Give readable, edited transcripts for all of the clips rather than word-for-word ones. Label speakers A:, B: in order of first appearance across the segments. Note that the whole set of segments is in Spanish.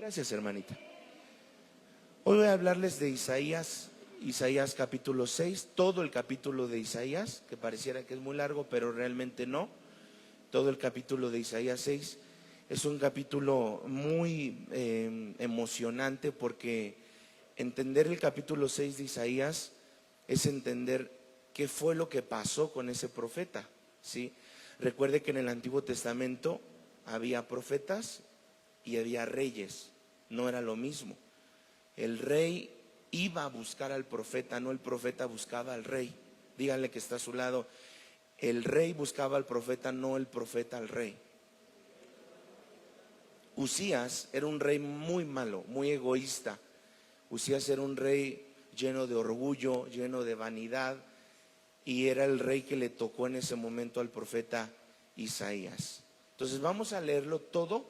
A: Gracias, hermanita. Hoy voy a hablarles de Isaías capítulo 6, todo el capítulo de Isaías, que pareciera que es muy largo, pero realmente no. Todo el capítulo de Isaías 6 es un capítulo muy emocionante, porque entender el capítulo 6 de Isaías es entender qué fue lo que pasó con ese profeta, ¿sí? Recuerde que en el Antiguo Testamento había profetas y había reyes, no era lo mismo. El rey iba a buscar al profeta, no el profeta buscaba al rey. Díganle que está a su lado: el rey buscaba al profeta, no el profeta al rey. Usías era un rey muy malo, muy egoísta. Usías era un rey lleno de orgullo, lleno de vanidad, y era el rey que le tocó en ese momento al profeta Isaías. Entonces vamos a leerlo todo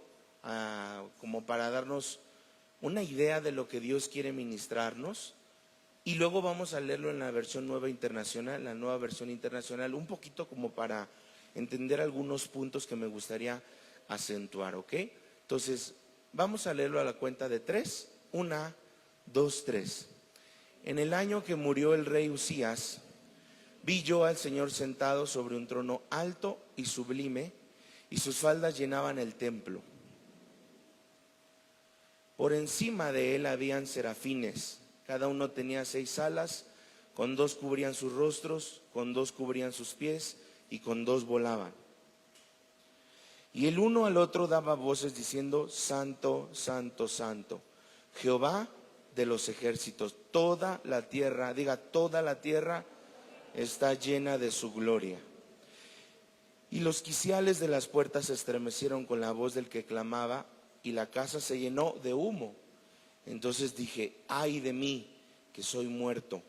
A: como para darnos una idea de lo que Dios quiere ministrarnos, y luego vamos a leerlo en la versión nueva internacional, la nueva versión internacional, un poquito como para entender algunos puntos que me gustaría acentuar, ¿ok? Entonces vamos a leerlo a la cuenta de 3, 1, 2, 3. En el año que murió el rey Usías, vi yo al Señor sentado sobre un trono alto y sublime, y sus faldas llenaban el templo. Por encima de él habían serafines, cada uno tenía 6 alas, con 2 cubrían sus rostros, con 2 cubrían sus pies, y con 2 volaban. Y el uno al otro daba voces diciendo: Santo, Santo, Santo, Jehová de los ejércitos. Toda la tierra, diga, toda la tierra está llena de su gloria. Y los quiciales de las puertas se estremecieron con la voz del que clamaba, y la casa se llenó de humo. Entonces dije: ay de mí, que soy muerto,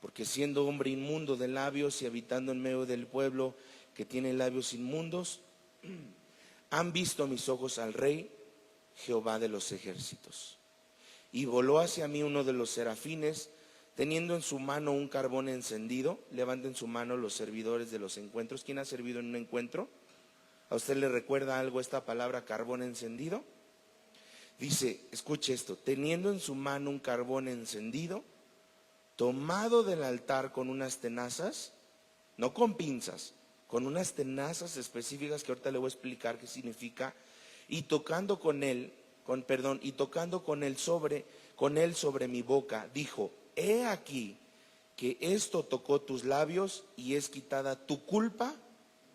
A: porque siendo hombre inmundo de labios y habitando en medio del pueblo que tiene labios inmundos, han visto mis ojos al Rey, Jehová de los ejércitos. Y voló hacia mí uno de los serafines, teniendo en su mano un carbón encendido. Levanten su mano los servidores de los encuentros. ¿Quién ha servido en un encuentro? ¿A usted le recuerda algo esta palabra carbón encendido? Dice, escuche esto: teniendo en su mano un carbón encendido, tomado del altar con unas tenazas, no con pinzas, con unas tenazas específicas que ahorita le voy a explicar qué significa, y tocando con él sobre mi boca, dijo: he aquí que esto tocó tus labios, y es quitada tu culpa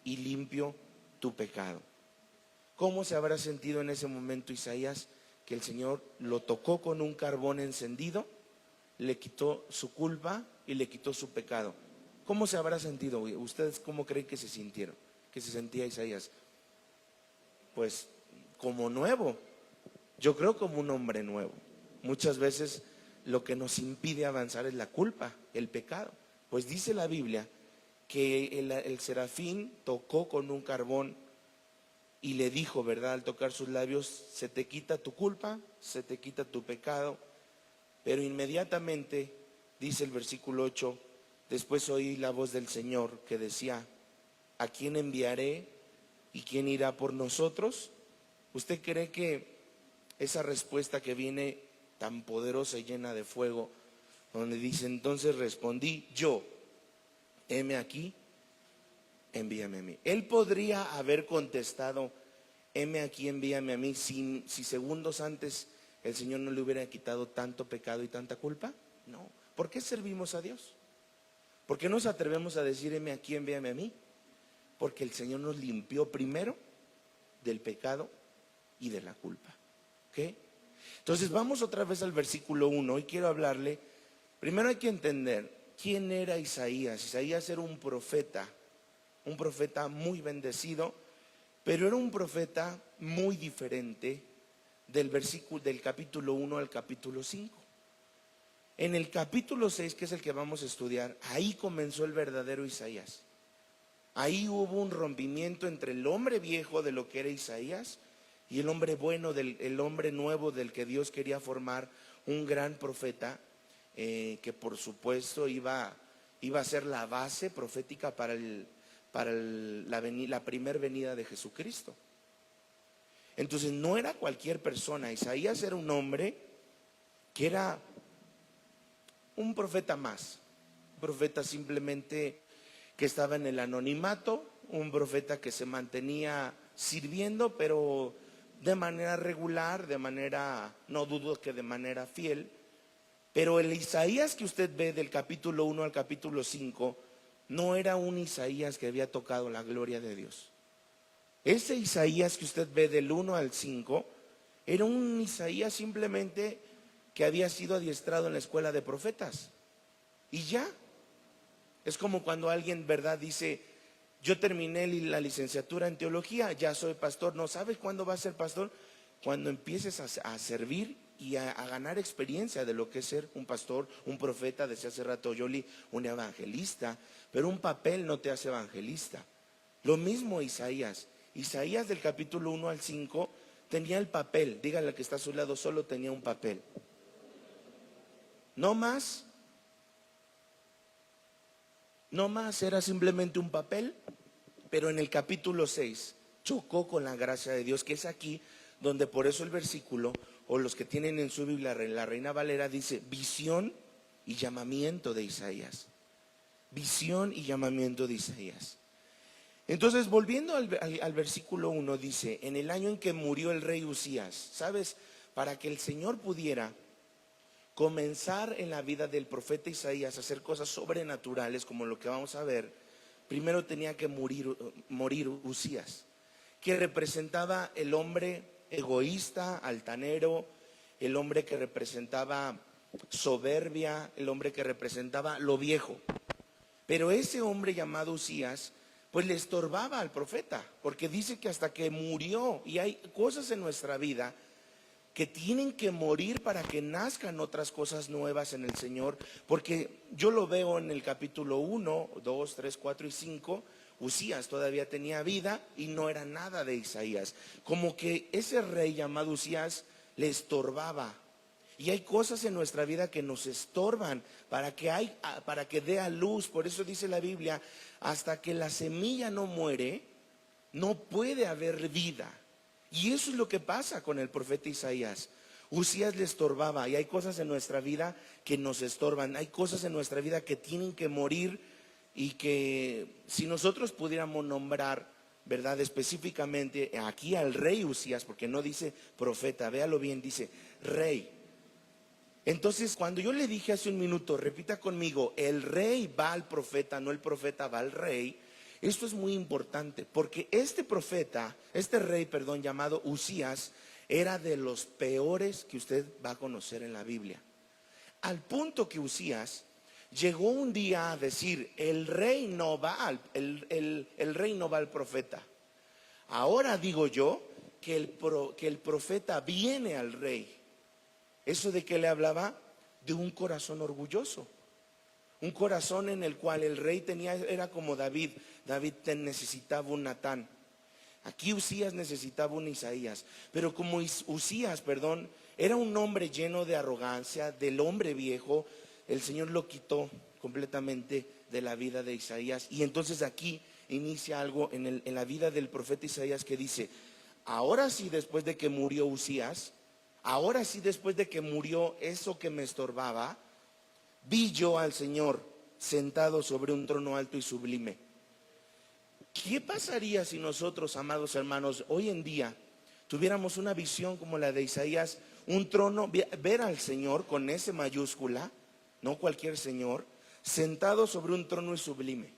A: y limpio tu pecado. ¿Cómo se habrá sentido en ese momento Isaías? Que el Señor lo tocó con un carbón encendido, le quitó su culpa y le quitó su pecado. ¿Cómo se habrá sentido? ¿Ustedes cómo creen que se sintieron? ¿Que se sentía Isaías? Pues como nuevo. Yo creo como un hombre nuevo. Muchas veces lo que nos impide avanzar es la culpa, el pecado. Pues dice la Biblia que el serafín tocó con un carbón y le dijo, ¿verdad? Al tocar sus labios: se te quita tu culpa, se te quita tu pecado. Pero inmediatamente, dice el versículo 8, después oí la voz del Señor que decía: ¿a quién enviaré y quién irá por nosotros? ¿Usted cree que esa respuesta que viene tan poderosa y llena de fuego, donde dice: entonces respondí yo, heme aquí, envíame a mí? Él podría haber contestado: heme aquí, envíame a mí, si segundos antes el Señor no le hubiera quitado tanto pecado y tanta culpa. No. ¿Por qué servimos a Dios? ¿Por qué nos atrevemos a decir: heme aquí, envíame a mí? Porque el Señor nos limpió primero del pecado y de la culpa. ¿Ok? Entonces vamos otra vez al versículo 1 y quiero hablarle. Primero hay que entender quién era Isaías. Isaías era un profeta muy bendecido, pero era un profeta muy diferente del capítulo 1 al capítulo 5. En el capítulo 6, que es el que vamos a estudiar, ahí comenzó el verdadero Isaías. Ahí hubo un rompimiento entre el hombre viejo de lo que era Isaías y el hombre bueno, el hombre nuevo del que Dios quería formar, un gran profeta, que por supuesto iba a ser la base profética para la primera venida de Jesucristo. Entonces no era cualquier persona. Isaías era un hombre que era un profeta más, un profeta simplemente que estaba en el anonimato, un profeta que se mantenía sirviendo, pero de manera regular, de manera, no dudo que de manera fiel. Pero el Isaías que usted ve del capítulo 1 al capítulo 5 no era un Isaías que había tocado la gloria de Dios. Ese Isaías que usted ve del 1 al 5 era un Isaías simplemente que había sido adiestrado en la escuela de profetas. Y ya. Es como cuando alguien, ¿verdad?, dice: yo terminé la licenciatura en teología, ya soy pastor. No, ¿sabes cuándo vas a ser pastor? Cuando empieces a servir y a ganar experiencia de lo que es ser un pastor, un profeta, decía hace rato Yoli, un evangelista. Pero un papel no te hace evangelista. Lo mismo Isaías. Isaías del capítulo 1 al 5 tenía el papel. Dígale al que está a su lado, solo tenía un papel. No más. No más, era simplemente un papel. Pero en el capítulo 6 chocó con la gracia de Dios, que es aquí donde por eso el versículo, o los que tienen en su Biblia la Reina Valera, dice visión y llamamiento de Isaías. Visión y llamamiento de Isaías. Entonces, volviendo al versículo 1, dice: en el año en que murió el rey Usías. ¿Sabes? Para que el Señor pudiera comenzar en la vida del profeta Isaías a hacer cosas sobrenaturales, como lo que vamos a ver, primero tenía que morir Usías, que representaba el hombre egoísta, altanero, el hombre que representaba soberbia, el hombre que representaba lo viejo. Pero ese hombre llamado Usías pues le estorbaba al profeta, porque dice que hasta que murió. Y hay cosas en nuestra vida que tienen que morir para que nazcan otras cosas nuevas en el Señor. Porque yo lo veo en el capítulo 1, 2, 3, 4 y 5. Usías todavía tenía vida y no era nada de Isaías. Como que ese rey llamado Usías le estorbaba. Y hay cosas en nuestra vida que nos estorban para que dé a luz. Por eso dice la Biblia: hasta que la semilla no muere, no puede haber vida. Y eso es lo que pasa con el profeta Isaías. Usías le estorbaba, y hay cosas en nuestra vida que nos estorban. Hay cosas en nuestra vida que tienen que morir, y que si nosotros pudiéramos nombrar, ¿verdad?, específicamente aquí al rey Usías, porque no dice profeta, véalo bien, dice rey. Entonces, cuando yo le dije hace un minuto, repita conmigo: el rey va al profeta, no el profeta va al rey. Esto es muy importante, porque este rey, llamado Usías, era de los peores que usted va a conocer en la Biblia. Al punto que Usías llegó un día a decir: el rey no va al profeta. Ahora digo yo que el profeta viene al rey. ¿Eso de qué le hablaba? De un corazón orgulloso. Un corazón en el cual el rey era como David. David necesitaba un Natán. Aquí Usías necesitaba un Isaías. Pero como Usías, era un hombre lleno de arrogancia, del hombre viejo, el Señor lo quitó completamente de la vida de Isaías. Y entonces aquí inicia algo en la vida del profeta Isaías, que dice: ahora sí, después de que murió Usías, ahora sí, después de que murió eso que me estorbaba, vi yo al Señor sentado sobre un trono alto y sublime. ¿Qué pasaría si nosotros, amados hermanos, hoy en día tuviéramos una visión como la de Isaías? Un trono, ver al Señor con S mayúscula, no cualquier Señor, sentado sobre un trono y sublime.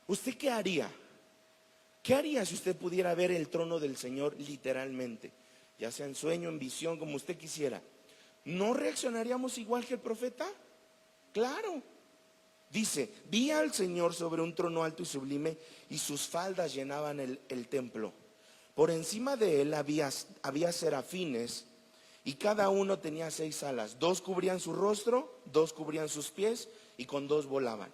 A: ¿Usted qué haría? ¿Qué haría si usted pudiera ver el trono del Señor literalmente? Ya sea en sueño, en visión, como usted quisiera. ¿No reaccionaríamos igual que el profeta? Claro. Dice: vi al Señor sobre un trono alto y sublime, y sus faldas llenaban el templo. Por encima de él había serafines, y cada uno tenía 6 alas. 2 cubrían su rostro, 2 cubrían sus pies, y con 2 volaban.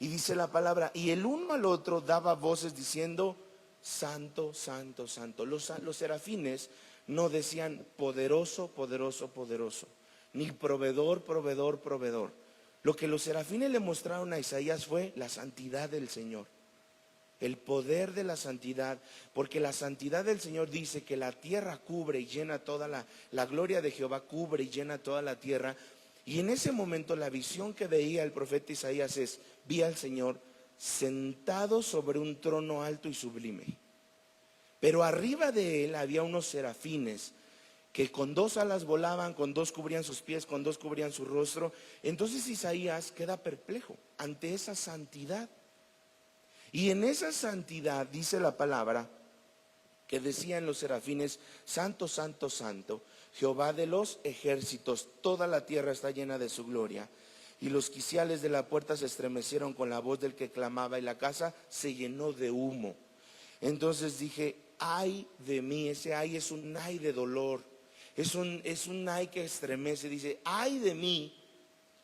A: Y dice la palabra: y el uno al otro daba voces diciendo: santo, santo, santo. Los serafines no decían poderoso, poderoso, poderoso, ni proveedor, proveedor, proveedor. Lo que los serafines le mostraron a Isaías fue la santidad del Señor. el poder de la santidad, porque la santidad del Señor dice que la tierra cubre y llena toda la gloria de Jehová cubre y llena toda la tierra. Y en ese momento la visión que veía el profeta Isaías es: vi al Señor sentado sobre un trono alto y sublime, pero arriba de él había unos serafines que con 2 alas volaban, con 2 cubrían sus pies, con 2 cubrían su rostro. Entonces Isaías queda perplejo ante esa santidad. Y en esa santidad dice la palabra que decían los serafines: santo, santo, santo, Jehová de los ejércitos, toda la tierra está llena de su gloria. Y los quiciales de la puerta se estremecieron con la voz del que clamaba, y la casa se llenó de humo. Entonces dije: ay de mí. Ese ay es un ay de dolor, es un ay que estremece. Dice: ay de mí,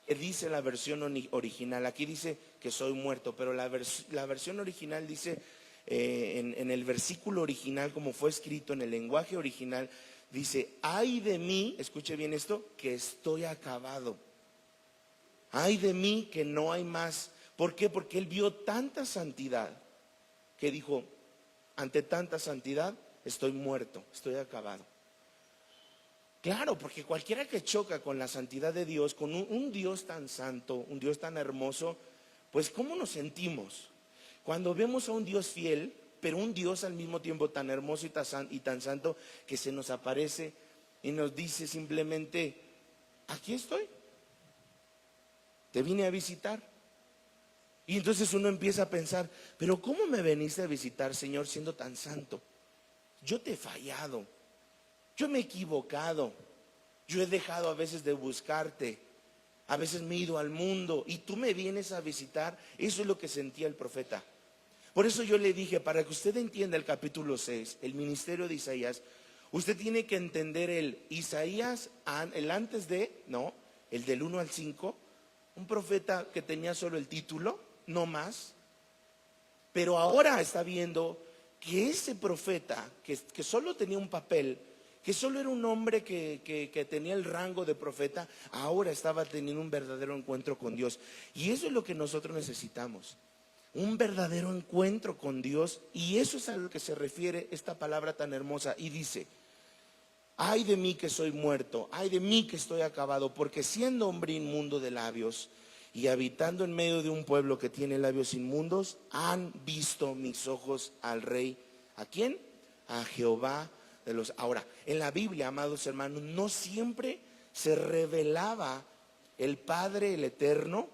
A: que dice la versión original. Aquí dice que soy muerto, pero la versión original dice, en el versículo original, como fue escrito en el lenguaje original, dice: ay de mí, escuche bien esto, que estoy acabado. Ay de mí, que no hay más. ¿Por qué? Porque él vio tanta santidad que dijo: ante tanta santidad estoy muerto, estoy acabado. Claro, porque cualquiera que choca con la santidad de Dios, con un Dios tan santo, un Dios tan hermoso, pues ¿cómo nos sentimos? Cuando vemos a un Dios fiel, pero un Dios al mismo tiempo tan hermoso y tan santo, que se nos aparece y nos dice simplemente: aquí estoy, te vine a visitar. Y entonces uno empieza a pensar: pero ¿cómo me veniste a visitar, Señor, siendo tan santo? Yo te he fallado, yo me he equivocado, yo he dejado a veces de buscarte, a veces me he ido al mundo y tú me vienes a visitar. Eso es lo que sentía el profeta. Por eso yo le dije: para que usted entienda el capítulo 6, el ministerio de Isaías, usted tiene que entender el Isaías, el antes de, no, el del 1 al 5, un profeta que tenía solo el título, no más. Pero ahora está viendo que ese profeta, que solo tenía un papel, que solo era un hombre que tenía el rango de profeta, ahora estaba teniendo un verdadero encuentro con Dios. Y eso es lo que nosotros necesitamos, un verdadero encuentro con Dios. Y eso es a lo que se refiere esta palabra tan hermosa. Y dice: ay de mí que soy muerto, ay de mí que estoy acabado, porque siendo hombre inmundo de labios y habitando en medio de un pueblo que tiene labios inmundos, han visto mis ojos al Rey. ¿A quién? A Jehová de los... Ahora, en la Biblia, amados hermanos, no siempre se revelaba el Padre, el Eterno,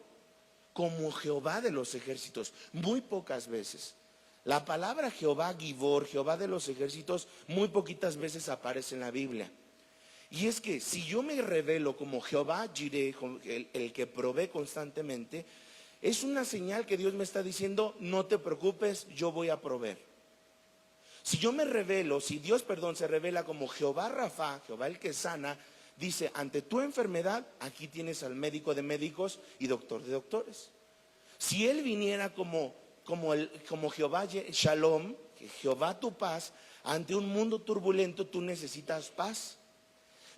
A: como Jehová de los ejércitos. Muy pocas veces. La palabra Jehová Gibor, Jehová de los ejércitos, muy poquitas veces aparece en la Biblia. Y es que si yo me revelo como Jehová Jireh, el que provee constantemente, es una señal que Dios me está diciendo: no te preocupes, yo voy a proveer. Si yo me revelo, si Dios, se revela como Jehová Rafa, Jehová el que sana, dice: ante tu enfermedad, aquí tienes al médico de médicos y doctor de doctores. Si Él viniera como Jehová Shalom, Jehová tu paz, ante un mundo turbulento tú necesitas paz.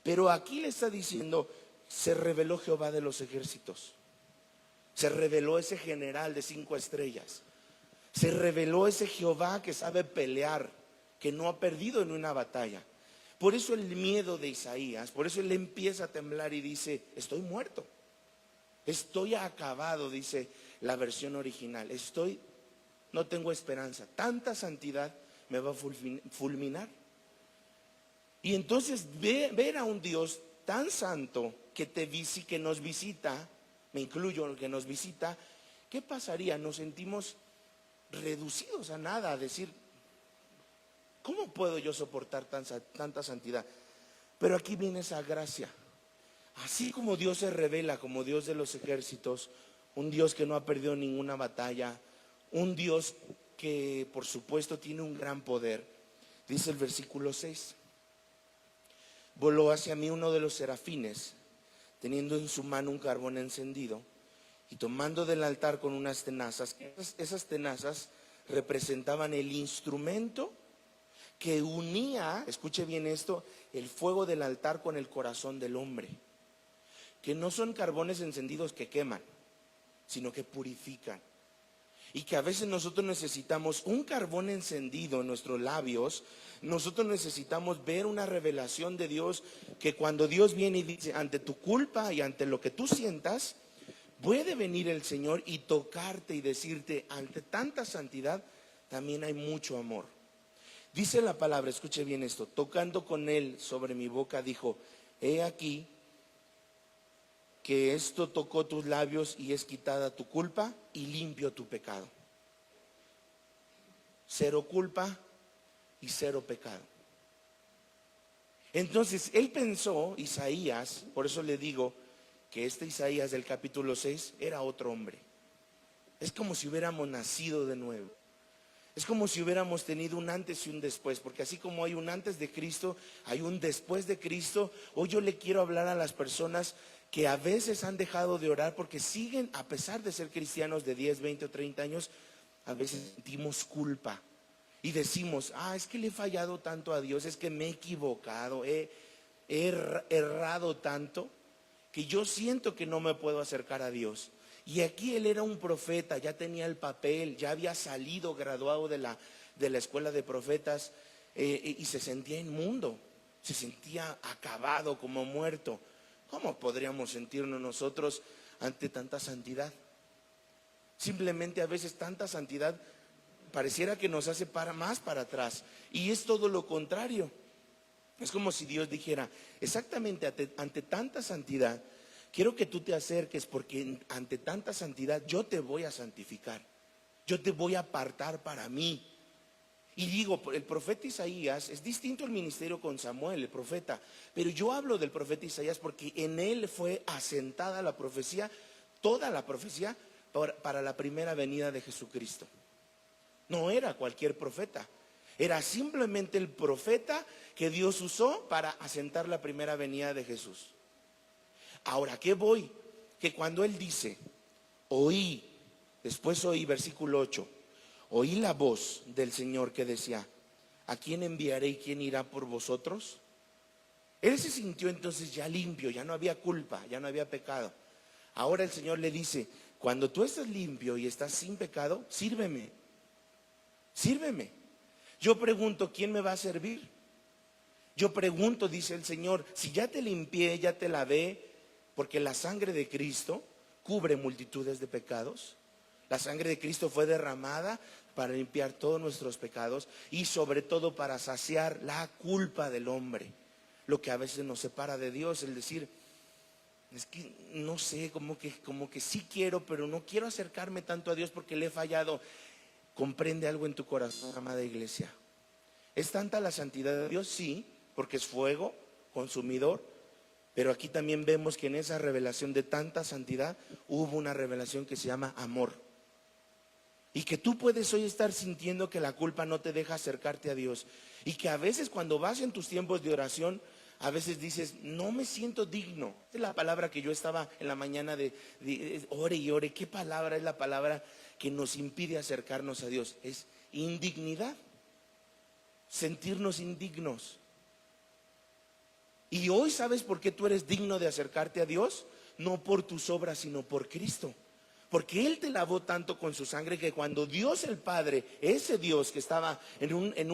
A: Pero aquí le está diciendo: se reveló Jehová de los ejércitos, se reveló ese general de 5 estrellas, se reveló ese Jehová que sabe pelear, que no ha perdido en una batalla. Por eso el miedo de Isaías, por eso él empieza a temblar y dice: estoy muerto, estoy acabado, dice la versión original. No tengo esperanza, tanta santidad me va a fulminar. Y entonces ver a un Dios tan santo que nos visita, me incluyo en el que nos visita, ¿qué pasaría? Nos sentimos reducidos a nada, a decir: ¿cómo puedo yo soportar tanta santidad? Pero aquí viene esa gracia. Así como Dios se revela como Dios de los ejércitos, un Dios que no ha perdido ninguna batalla, un Dios que por supuesto tiene un gran poder. Dice el versículo 6: voló hacia mí uno de los serafines, teniendo en su mano un carbón encendido, y tomando del altar con unas tenazas. Esas tenazas representaban el instrumento que unía, escuche bien esto, el fuego del altar con el corazón del hombre. Que no son carbones encendidos que queman, sino que purifican. Y que a veces nosotros necesitamos un carbón encendido en nuestros labios. Nosotros necesitamos ver una revelación de Dios, que cuando Dios viene y dice, ante tu culpa y ante lo que tú sientas, puede venir el Señor y tocarte y decirte, ante tanta santidad también hay mucho amor. Dice la palabra, escuche bien esto, tocando con él sobre mi boca, dijo, he aquí que esto tocó tus labios y es quitada tu culpa y limpio tu pecado. Cero culpa y cero pecado. Entonces él pensó, Isaías, por eso le digo que este Isaías del capítulo 6 era otro hombre. Es como si hubiéramos nacido de nuevo. Es como si hubiéramos tenido un antes y un después, porque así como hay un antes de Cristo, hay un después de Cristo. Hoy yo le quiero hablar a las personas que a veces han dejado de orar porque siguen, a pesar de ser cristianos de 10, 20 o 30 años, a veces sentimos culpa y decimos, es que le he fallado tanto a Dios, es que me he equivocado, he errado tanto que yo siento que no me puedo acercar a Dios. Y aquí él era un profeta, ya tenía el papel, ya había salido graduado de la escuela de profetas, y se sentía inmundo, se sentía acabado, como muerto. ¿Cómo podríamos sentirnos nosotros ante tanta santidad? Simplemente a veces tanta santidad pareciera que nos hace más para atrás, y es todo lo contrario. Es como si Dios dijera, exactamente ante tanta santidad, quiero que tú te acerques, porque ante tanta santidad yo te voy a santificar, yo te voy a apartar para mí. Y digo, el profeta Isaías es distinto al ministerio con Samuel, el profeta, pero yo hablo del profeta Isaías porque en él fue asentada la profecía, toda la profecía para la primera venida de Jesucristo. No era cualquier profeta, era simplemente el profeta que Dios usó para asentar la primera venida de Jesús. Ahora, ¿qué voy? Que cuando él dice, oí, después oí, versículo 8, oí la voz del Señor que decía, ¿a quién enviaré y quién irá por vosotros? Él se sintió entonces ya limpio, ya no había culpa, ya no había pecado. Ahora el Señor le dice, cuando tú estás limpio y estás sin pecado, sírveme, sírveme. Yo pregunto, ¿quién me va a servir? Yo pregunto, dice el Señor, si ya te limpié, ya te lavé, porque la sangre de Cristo cubre multitudes de pecados. La sangre de Cristo fue derramada para limpiar todos nuestros pecados y sobre todo para saciar la culpa del hombre. Lo que a veces nos separa de Dios, el decir, es que no sé, como que sí quiero, pero no quiero acercarme tanto a Dios porque le he fallado. Comprende algo en tu corazón, amada iglesia. ¿Es tanta la santidad de Dios? Sí, porque es fuego consumidor. Pero aquí también vemos que en esa revelación de tanta santidad hubo una revelación que se llama amor. Y que tú puedes hoy estar sintiendo que la culpa no te deja acercarte a Dios. Y que a veces cuando vas en tus tiempos de oración, a veces dices, no me siento digno. Esta es la palabra que yo estaba en la mañana de ore y ore. ¿Qué palabra es la palabra que nos impide acercarnos a Dios? Es indignidad. Sentirnos indignos. Y hoy, ¿sabes por qué tú eres digno de acercarte a Dios? No por tus obras, sino por Cristo. Porque Él te lavó tanto con su sangre que cuando Dios el Padre, ese Dios que estaba en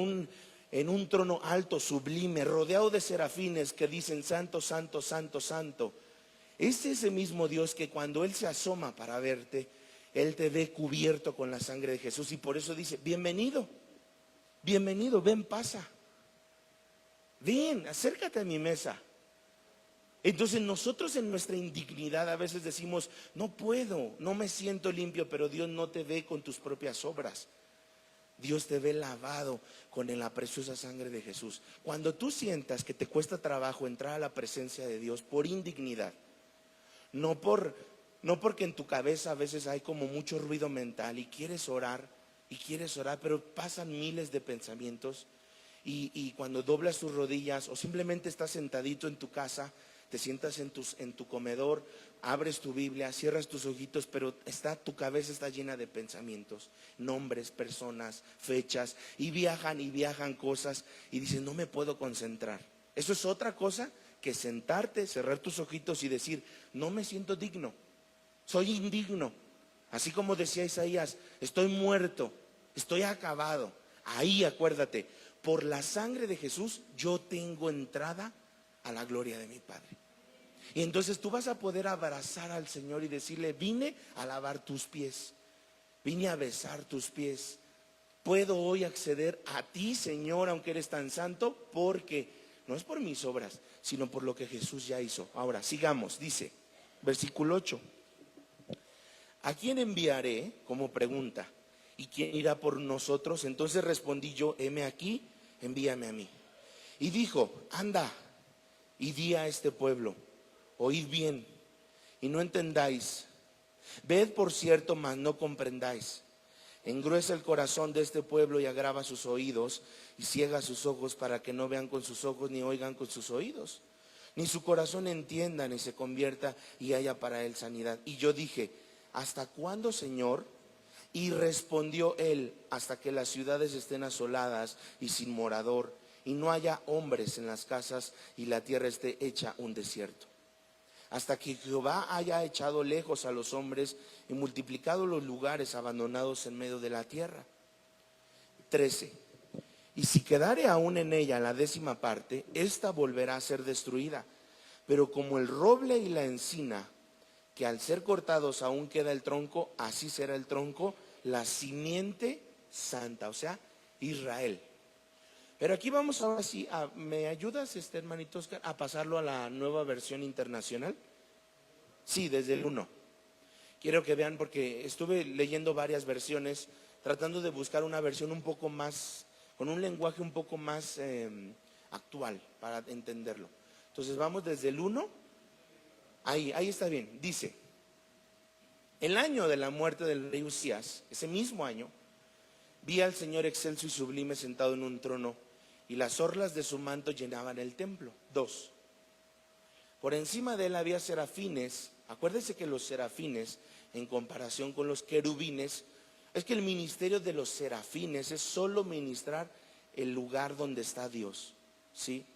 A: un trono alto, sublime, rodeado de serafines que dicen santo, santo, santo, santo, es ese mismo Dios que cuando Él se asoma para verte, Él te ve cubierto con la sangre de Jesús. Y por eso dice, bienvenido, bienvenido, ven, pasa. Ven, acércate a mi mesa. Entonces nosotros en nuestra indignidad a veces decimos, no puedo, no me siento limpio, pero Dios no te ve con tus propias obras. Dios te ve lavado con la preciosa sangre de Jesús. Cuando tú sientas que te cuesta trabajo entrar a la presencia de Dios por indignidad, no porque en tu cabeza a veces hay como mucho ruido mental y quieres orar, pero pasan miles de pensamientos. Y cuando doblas tus rodillas o simplemente estás sentadito en tu casa, te sientas en tu comedor, abres tu Biblia, cierras tus ojitos, pero tu cabeza está llena de pensamientos, nombres, personas, fechas, y viajan cosas, y dices, no me puedo concentrar. Eso es otra cosa que sentarte, cerrar tus ojitos y decir, no me siento digno, soy indigno. Así como decía Isaías, estoy muerto, estoy acabado. Ahí acuérdate, por la sangre de Jesús yo tengo entrada a la gloria de mi Padre. Y entonces tú vas a poder abrazar al Señor y decirle, vine a lavar tus pies, vine a besar tus pies. Puedo hoy acceder a ti, Señor, aunque eres tan santo, porque no es por mis obras, sino por lo que Jesús ya hizo. Ahora, sigamos, dice, versículo 8. ¿A quién enviaré? Como pregunta. ¿Y quién irá por nosotros? Entonces respondí yo, heme aquí, envíame a mí. Y dijo, anda y di a este pueblo, oíd bien y no entendáis. Ved por cierto, mas no comprendáis. Engruesa el corazón de este pueblo y agrava sus oídos y ciega sus ojos para que no vean con sus ojos ni oigan con sus oídos, ni su corazón entienda ni se convierta y haya para él sanidad. Y yo dije, ¿hasta cuándo, Señor? Y respondió él, hasta que las ciudades estén asoladas y sin morador, y no haya hombres en las casas, y la tierra esté hecha un desierto. Hasta que Jehová haya echado lejos a los hombres y multiplicado los lugares abandonados en medio de la tierra. 13. Y si quedare aún en ella la 10ª parte, ésta volverá a ser destruida. Pero como el roble y la encina, que al ser cortados aún queda el tronco, así será el tronco, la simiente santa, o sea, Israel. Pero aquí vamos ahora sí, ¿me ayudas, hermanito Oscar, a pasarlo a la nueva versión internacional? Sí, desde el 1. Quiero que vean, porque estuve leyendo varias versiones, tratando de buscar una versión un poco más, con un lenguaje un poco más actual, para entenderlo. Entonces vamos desde el 1, ahí está bien, dice, el año de la muerte del rey Usías, ese mismo año, vi al Señor excelso y sublime sentado en un trono, y las orlas de su manto llenaban el templo. 2. Por encima de él había serafines. Acuérdese que los serafines, en comparación con los querubines, es que el ministerio de los serafines es solo ministrar el lugar donde está Dios, ¿sí?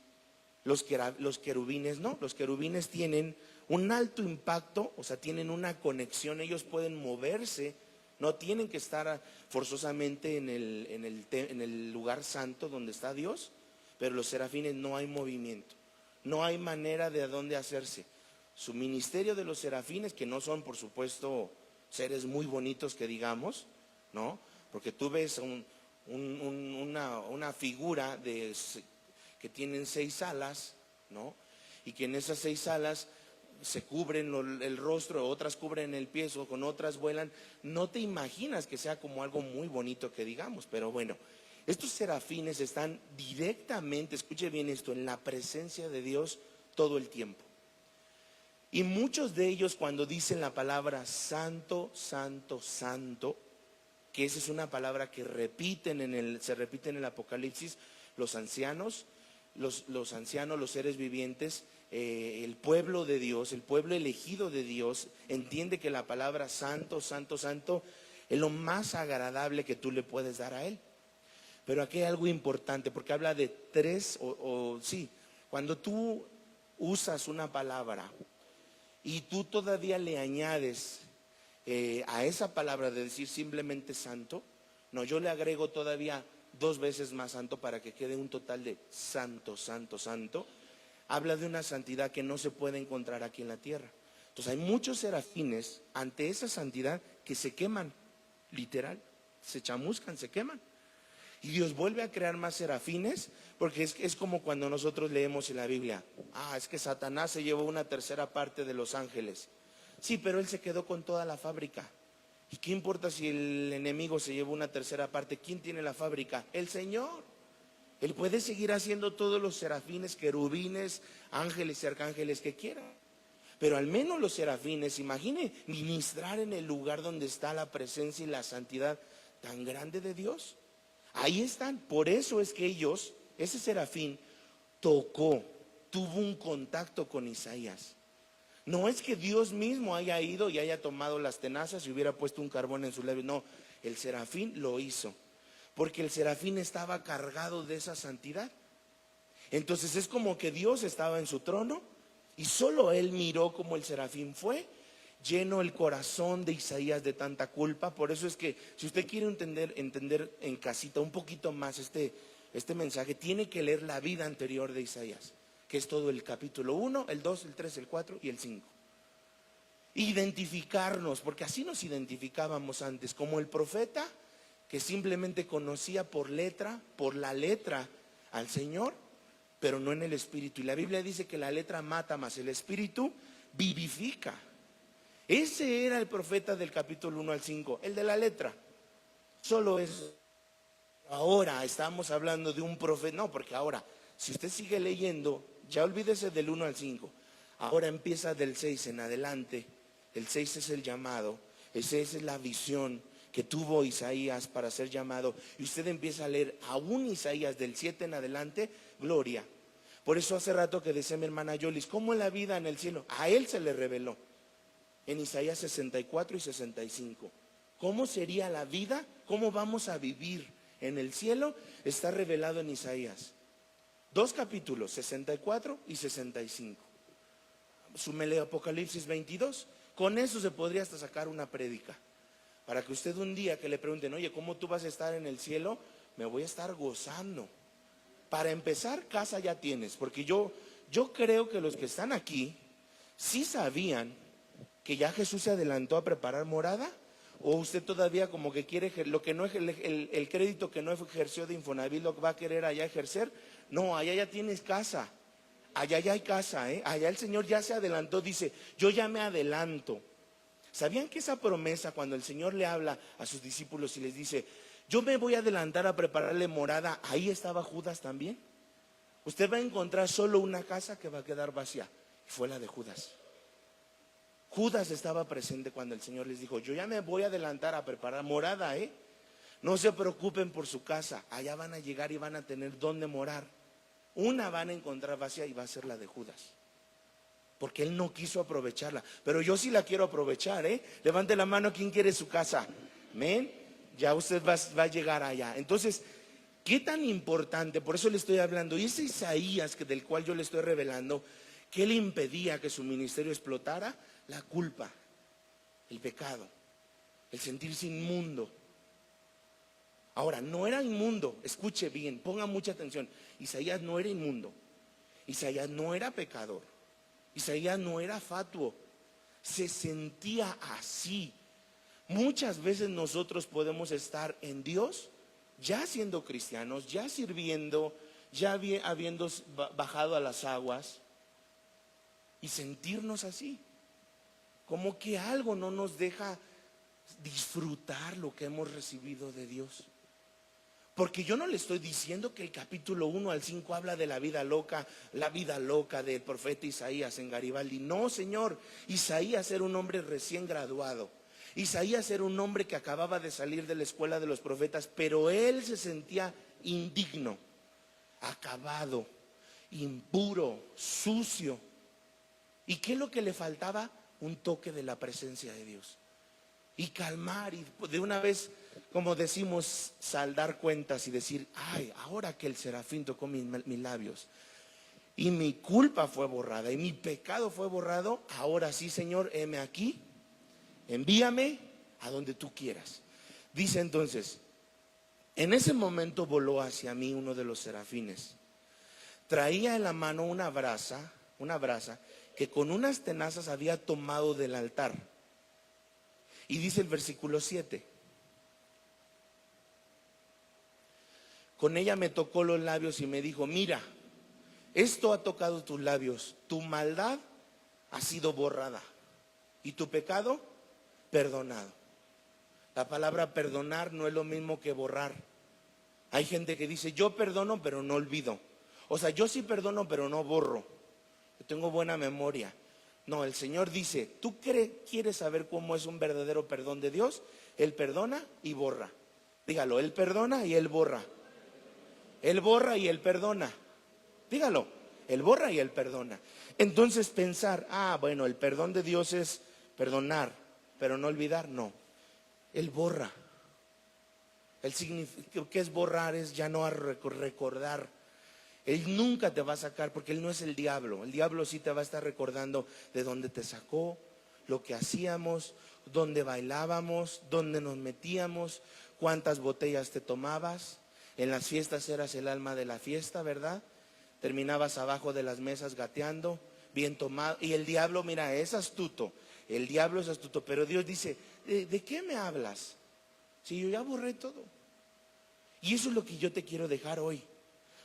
A: Los querubines no, los querubines tienen un alto impacto, o sea, tienen una conexión, ellos pueden moverse, no tienen que estar forzosamente en el lugar santo donde está Dios, pero los serafines no hay movimiento, no hay manera de a dónde hacerse. Su ministerio de los serafines, que no son por supuesto seres muy bonitos que digamos, ¿no? Porque tú ves una figura que tienen 6 alas, ¿no? Y que en esas 6 alas se cubren el rostro, otras cubren el pie, o con otras vuelan. No te imaginas que sea como algo muy bonito que digamos, pero bueno, estos serafines están directamente, escuche bien esto, en la presencia de Dios todo el tiempo. Y muchos de ellos, cuando dicen la palabra santo, santo, santo, que esa es una palabra que se repite en el Apocalipsis, los ancianos, los seres vivientes, el pueblo de Dios, el pueblo elegido de Dios, entiende que la palabra santo, santo, santo es lo más agradable que tú le puedes dar a Él. Pero aquí hay algo importante, porque habla de 3, sí, cuando tú usas una palabra y tú todavía le añades a esa palabra de decir simplemente santo, no, yo le agrego todavía 2 veces más santo para que quede un total de santo, santo, santo. Habla de una santidad que no se puede encontrar aquí en la tierra. Entonces hay muchos serafines ante esa santidad que se queman, literal, se chamuscan, se queman. Y Dios vuelve a crear más serafines, porque es como cuando nosotros leemos en la Biblia, es que Satanás se llevó una 1/3 parte de los ángeles. Sí, pero él se quedó con toda la fábrica. ¿Y qué importa si el enemigo se llevó una 1/3 parte? ¿Quién tiene la fábrica? El Señor. Él puede seguir haciendo todos los serafines, querubines, ángeles y arcángeles que quiera. Pero al menos los serafines, imagine ministrar en el lugar donde está la presencia y la santidad tan grande de Dios. Ahí están. Por eso es que ese serafín tuvo un contacto con Isaías. No es que Dios mismo haya ido y haya tomado las tenazas y hubiera puesto un carbón en su labio. No, el serafín lo hizo, porque el serafín estaba cargado de esa santidad. Entonces es como que Dios estaba en su trono y solo él miró como el serafín fue, lleno el corazón de Isaías de tanta culpa. Por eso es que si usted quiere entender en casita un poquito más este mensaje, tiene que leer la vida anterior de Isaías, que es todo el capítulo 1, el 2, el 3, el 4 y el 5. Identificarnos, porque así nos identificábamos antes, como el profeta que simplemente conocía por la letra al Señor, pero no en el espíritu. Y la Biblia dice que la letra mata, más el espíritu vivifica. Ese era el profeta del capítulo 1 al 5, el de la letra. Solo eso. Ahora estamos hablando de un profeta, no, porque ahora, si usted sigue leyendo, ya olvídese del 1 al 5. Ahora empieza del 6 en adelante. El 6 es el llamado, esa es la visión que tuvo Isaías para ser llamado. Y usted empieza a leer aún Isaías del 7 en adelante, gloria. Por eso hace rato que decía mi hermana Yolis, ¿cómo es la vida en el cielo? A él se le reveló en Isaías 64 y 65. ¿Cómo sería la vida? ¿Cómo vamos a vivir en el cielo? Está revelado en Isaías. 2 capítulos, 64 y 65. Súmele Apocalipsis 22. Con eso se podría hasta sacar una prédica. Para que usted un día que le pregunten, oye, ¿cómo tú vas a estar en el cielo? Me voy a estar gozando. Para empezar, casa ya tienes. Porque yo creo que los que están aquí sí sabían que ya Jesús se adelantó a preparar morada. O usted todavía como que quiere lo que no es el crédito que no ejerció de Infonavit, lo que va a querer allá ejercer. No, allá ya tienes casa. Allá ya hay casa, allá el Señor ya se adelantó, dice, yo ya me adelanto. ¿Sabían que esa promesa, cuando el Señor le habla a sus discípulos y les dice, yo me voy a adelantar a prepararle morada, ahí estaba Judas también? Usted va a encontrar solo una casa que va a quedar vacía, y fue la de Judas. Judas estaba presente cuando el Señor les dijo, yo ya me voy a adelantar a preparar morada, no se preocupen por su casa, allá van a llegar y van a tener dónde morar. Una van a encontrar vacía y va a ser la de Judas, porque él no quiso aprovecharla. Pero yo sí la quiero aprovechar, Levante la mano quien quiere su casa. Amén. Ya usted va a llegar allá. Entonces, qué tan importante, por eso le estoy hablando. Y ese Isaías del cual yo le estoy revelando, ¿qué le impedía que su ministerio explotara? La culpa, el pecado, el sentirse inmundo. Ahora, no era inmundo, escuche bien, ponga mucha atención. Isaías no era inmundo, Isaías no era pecador, Isaías no era fatuo, se sentía así. Muchas veces nosotros podemos estar en Dios, ya siendo cristianos, ya sirviendo, ya habiendo bajado a las aguas, y sentirnos así, como que algo no nos deja disfrutar lo que hemos recibido de Dios. Porque yo no le estoy diciendo que el capítulo 1 al 5 habla de la vida loca del profeta Isaías en Garibaldi. No, Señor, Isaías era un hombre recién graduado. Isaías era un hombre que acababa de salir de la escuela de los profetas, pero él se sentía indigno, acabado, impuro, sucio. ¿Y qué es lo que le faltaba? Un toque de la presencia de Dios. Y calmar y de una vez, como decimos, saldar cuentas y decir, ay, ahora que el serafín tocó mis labios y mi culpa fue borrada y mi pecado fue borrado, ahora sí, Señor, heme aquí, envíame a donde tú quieras. Dice entonces, en ese momento voló hacia mí uno de los serafines. Traía en la mano una brasa que con unas tenazas había tomado del altar. Y dice el versículo 7, con ella me tocó los labios y me dijo, mira, esto ha tocado tus labios, tu maldad ha sido borrada y tu pecado perdonado. La palabra perdonar no es lo mismo que borrar. Hay gente que dice, yo perdono pero no olvido. O sea, yo sí perdono pero no borro. Yo tengo buena memoria. No, el Señor dice, ¿tú quieres saber cómo es un verdadero perdón de Dios? Él perdona y borra. Dígalo, Él perdona y Él borra. Él borra y Él perdona. Dígalo, Él borra y Él perdona. Entonces pensar, bueno, el perdón de Dios es perdonar, pero no olvidar, no. Él borra. El significado que es borrar es ya no recordar. Él nunca te va a sacar porque Él no es el diablo. El diablo sí te va a estar recordando de dónde te sacó, lo que hacíamos, dónde bailábamos, dónde nos metíamos, cuántas botellas te tomabas. En las fiestas eras el alma de la fiesta, ¿verdad? Terminabas abajo de las mesas gateando, bien tomado. Y el diablo, mira, es astuto. El diablo es astuto, pero Dios dice, ¿de qué me hablas? Si yo ya borré todo. Y eso es lo que yo te quiero dejar hoy.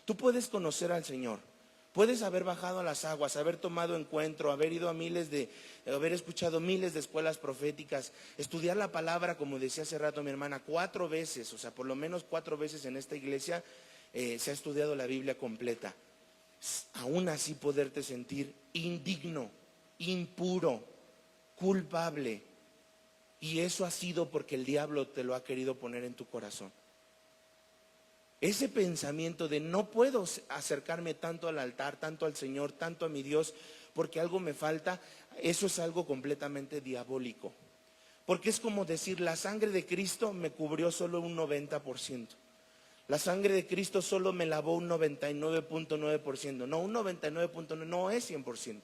A: Tú puedes conocer al Señor, puedes haber bajado a las aguas, haber tomado encuentro, haber ido a haber escuchado miles de escuelas proféticas, estudiar la palabra, como decía hace rato mi hermana, 4 veces, o sea, por lo menos 4 veces en esta iglesia se ha estudiado la Biblia completa. Aún así poderte sentir indigno, impuro, culpable. Y eso ha sido porque el diablo te lo ha querido poner en tu corazón. Ese pensamiento de no puedo acercarme tanto al altar, tanto al Señor, tanto a mi Dios, porque algo me falta, eso es algo completamente diabólico. Porque es como decir, la sangre de Cristo me cubrió solo un 90%. La sangre de Cristo solo me lavó un 99.9%. No, un 99.9% no es 100%.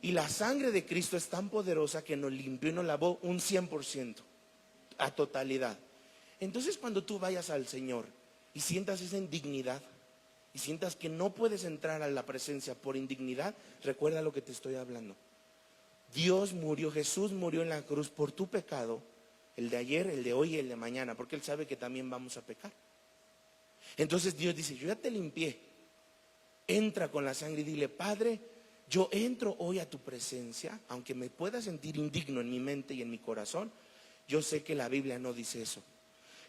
A: Y la sangre de Cristo es tan poderosa que nos limpió y nos lavó un 100%, a totalidad. Entonces cuando tú vayas al Señor y sientas esa indignidad y sientas que no puedes entrar a la presencia por indignidad, recuerda lo que te estoy hablando. Dios murió, Jesús murió en la cruz por tu pecado, el de ayer, el de hoy y el de mañana, porque Él sabe que también vamos a pecar. Entonces Dios dice, yo ya te limpié, entra con la sangre y dile, Padre, yo entro hoy a tu presencia, aunque me pueda sentir indigno en mi mente y en mi corazón, yo sé que la Biblia no dice eso.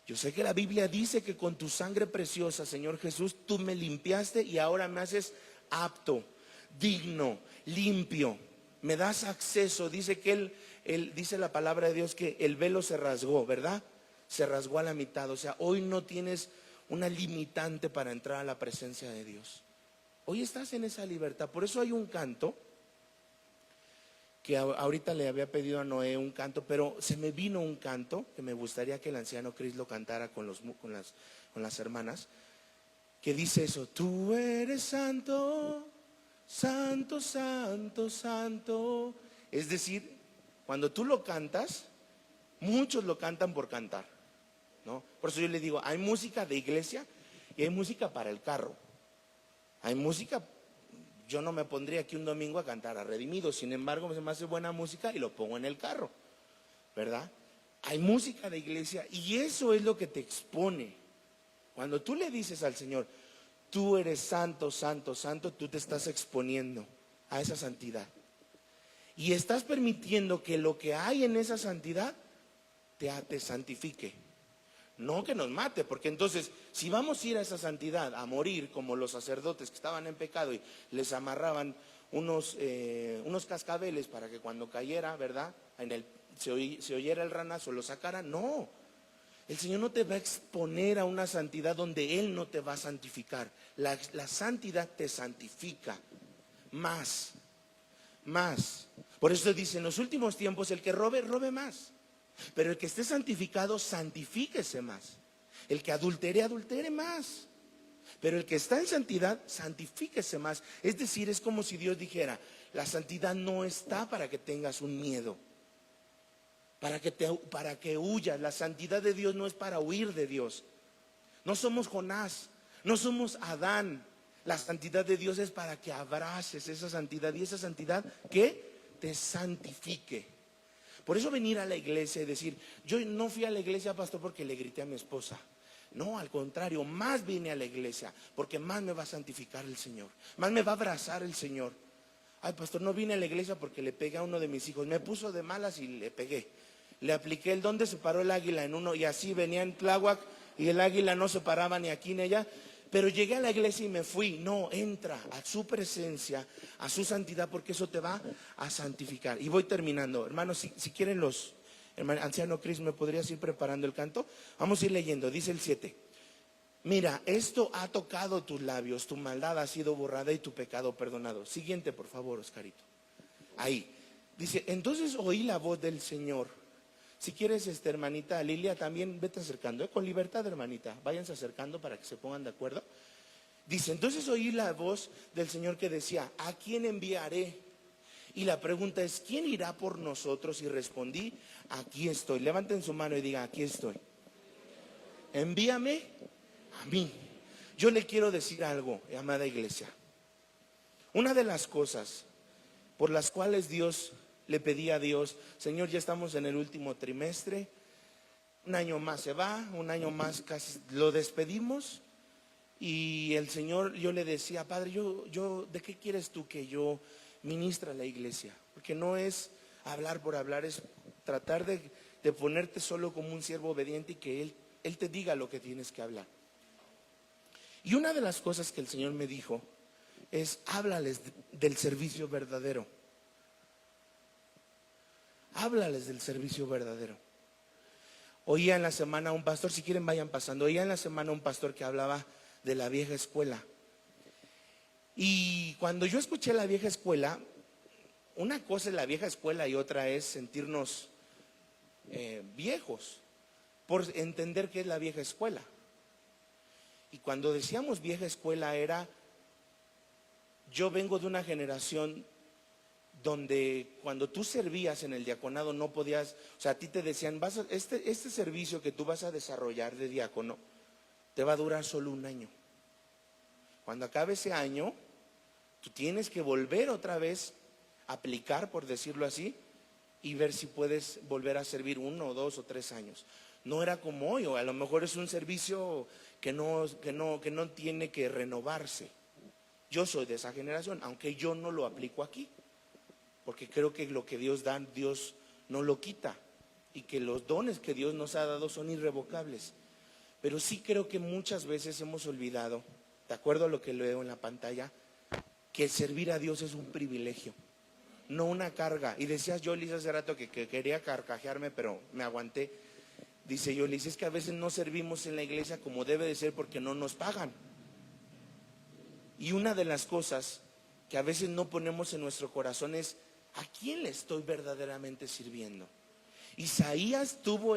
A: Yo sé que la Biblia dice que con tu sangre preciosa, Señor Jesús, tú me limpiaste y ahora me haces apto, digno, limpio. Me das acceso. Dice que dice la palabra de Dios que el velo se rasgó, ¿verdad? Se rasgó a la mitad. O sea, hoy no tienes una limitante para entrar a la presencia de Dios. Hoy estás en esa libertad. Por eso hay un canto que ahorita le había pedido a Noé un canto, pero se me vino un canto que me gustaría que el anciano Chris lo cantara con las hermanas, que dice eso: tú eres santo, santo, santo, santo. Es decir, cuando tú lo cantas, muchos lo cantan por cantar, ¿no? Por eso yo le digo, hay música de iglesia y hay música para el carro. Hay música. Yo no me pondría aquí un domingo a cantar a Redimido, sin embargo se me hace buena música y lo pongo en el carro, ¿verdad? Hay música de iglesia y eso es lo que te expone. Cuando tú le dices al Señor, tú eres santo, santo, santo, tú te estás exponiendo a esa santidad. Y estás permitiendo que lo que hay en esa santidad te santifique. No que nos mate, porque entonces si vamos a ir a esa santidad a morir como los sacerdotes que estaban en pecado y les amarraban unos cascabeles para que cuando cayera, ¿verdad? Se oyera el ranazo, lo sacaran. No, el Señor no te va a exponer a una santidad donde Él no te va a santificar. La santidad te santifica más. Por eso dice, en los últimos tiempos el que robe, robe más. Pero el que esté santificado, santifíquese más. El que adultere, adultere más. Pero el que está en santidad, santifíquese más. Es decir, es como si Dios dijera, la santidad no está para que tengas un miedo, para que huyas. La santidad de Dios no es para huir de Dios. No somos Jonás, no somos Adán. La santidad de Dios es para que abraces esa santidad y esa santidad que te santifique. Por eso venir a la iglesia y decir, yo no fui a la iglesia, pastor, porque le grité a mi esposa. No, al contrario, más vine a la iglesia porque más me va a santificar el Señor, más me va a abrazar el Señor. Ay, pastor, no vine a la iglesia porque le pegué a uno de mis hijos, me puso de malas y le pegué. Le apliqué el don de separó el águila en uno y así venía en Tláhuac y el águila no se paraba ni aquí ni allá. Pero llegué a la iglesia y me fui. No, entra a su presencia, a su santidad, porque eso te va a santificar. Y voy terminando. Hermanos, si quieren anciano Chris, ¿me podrías ir preparando el canto? Vamos a ir leyendo, dice el 7. Mira, esto ha tocado tus labios, tu maldad ha sido borrada y tu pecado perdonado. Siguiente, por favor, Oscarito. Ahí, dice, entonces oí la voz del Señor. Si quieres, hermanita Lilia, también vete acercando, con libertad, hermanita, váyanse acercando para que se pongan de acuerdo. Dice, entonces oí la voz del Señor que decía, ¿a quién enviaré? Y la pregunta es, ¿quién irá por nosotros? Y respondí, aquí estoy. Levanten su mano y digan, aquí estoy. Envíame a mí. Yo le quiero decir algo, amada iglesia. Una de las cosas por las cuales Dios le pedía a Dios, Señor, ya estamos en el último trimestre, un año más se va, un año más casi lo despedimos. Y el Señor, yo le decía, Padre, ¿de qué quieres tú que yo ministre a la iglesia? Porque no es hablar por hablar, es tratar de ponerte solo como un siervo obediente y que Él te diga lo que tienes que hablar. Y una de las cosas que el Señor me dijo es, háblales del servicio verdadero. Háblales del servicio verdadero. Oía en la semana un pastor, si quieren vayan pasando, oía en la semana un pastor que hablaba de la vieja escuela. Y cuando yo escuché la vieja escuela, una cosa es la vieja escuela y otra es sentirnos viejos, por entender qué es la vieja escuela. Y cuando decíamos vieja escuela era, yo vengo de una generación donde cuando tú servías en el diaconado no podías, o sea, a ti te decían, este servicio que tú vas a desarrollar de diácono te va a durar solo un año. Cuando acabe ese año, tú tienes que volver otra vez a aplicar, por decirlo así, y ver si puedes volver a servir 1 o 2 o 3 años. No era como hoy, o a lo mejor es un servicio que no tiene que renovarse. Yo soy de esa generación, aunque yo no lo aplico aquí, porque creo que lo que Dios da, Dios no lo quita, y que los dones que Dios nos ha dado son irrevocables. Pero sí creo que muchas veces hemos olvidado, de acuerdo a lo que leo en la pantalla, que servir a Dios es un privilegio, no una carga. Y decías Yolis hace rato que quería carcajearme, pero me aguanté. Dice Yolis, es que a veces no servimos en la iglesia como debe de ser porque no nos pagan. Y una de las cosas que a veces no ponemos en nuestro corazón es, ¿a quién le estoy verdaderamente sirviendo? Isaías tuvo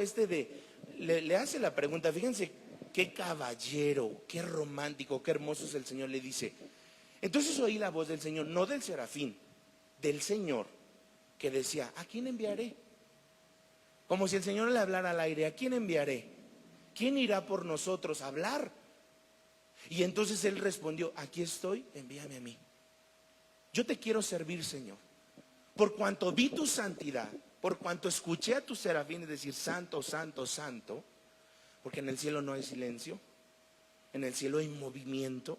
A: le hace la pregunta, fíjense qué caballero, qué romántico, qué hermoso es el Señor, le dice. Entonces oí la voz del Señor, no del serafín, del Señor, que decía, ¿a quién enviaré? Como si el Señor le hablara al aire, ¿a quién enviaré? ¿Quién irá por nosotros a hablar? Y entonces él respondió, aquí estoy, envíame a mí. Yo te quiero servir, Señor. Por cuanto vi tu santidad, por cuanto escuché a tus serafines decir santo, santo, santo, porque en el cielo no hay silencio, en el cielo hay movimiento.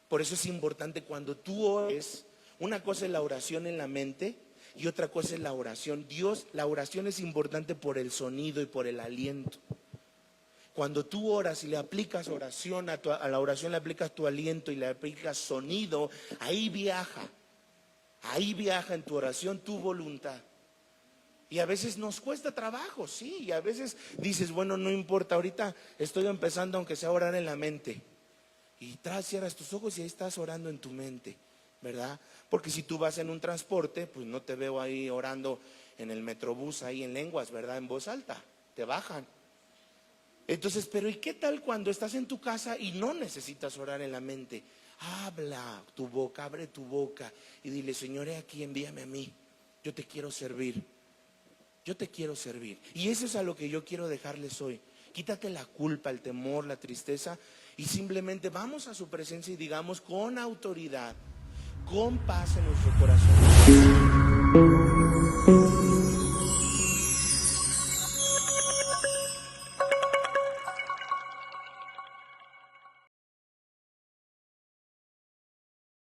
A: Por eso es importante cuando tú ores, una cosa es la oración en la mente y otra cosa es la oración. La oración es importante por el sonido y por el aliento. Cuando tú oras y le aplicas oración a la oración le aplicas tu aliento y le aplicas sonido, ahí viaja en tu oración tu voluntad. Y a veces nos cuesta trabajo, sí, y a veces dices, bueno, no importa, ahorita estoy empezando aunque sea a orar en la mente. Y cierras tus ojos y ahí estás orando en tu mente, ¿verdad? Porque si tú vas en un transporte, pues no te veo ahí orando en el metrobús ahí en lenguas, ¿verdad? En voz alta, te bajan. Entonces, pero ¿y qué tal cuando estás en tu casa y no necesitas orar en la mente? Habla tu boca, abre tu boca y dile, Señor, he aquí, envíame a mí. Yo te quiero servir. Yo te quiero servir. Y eso es a lo que yo quiero dejarles hoy. Quítate la culpa, el temor, la tristeza y simplemente vamos a su presencia y digamos con autoridad, con paz en nuestro corazón.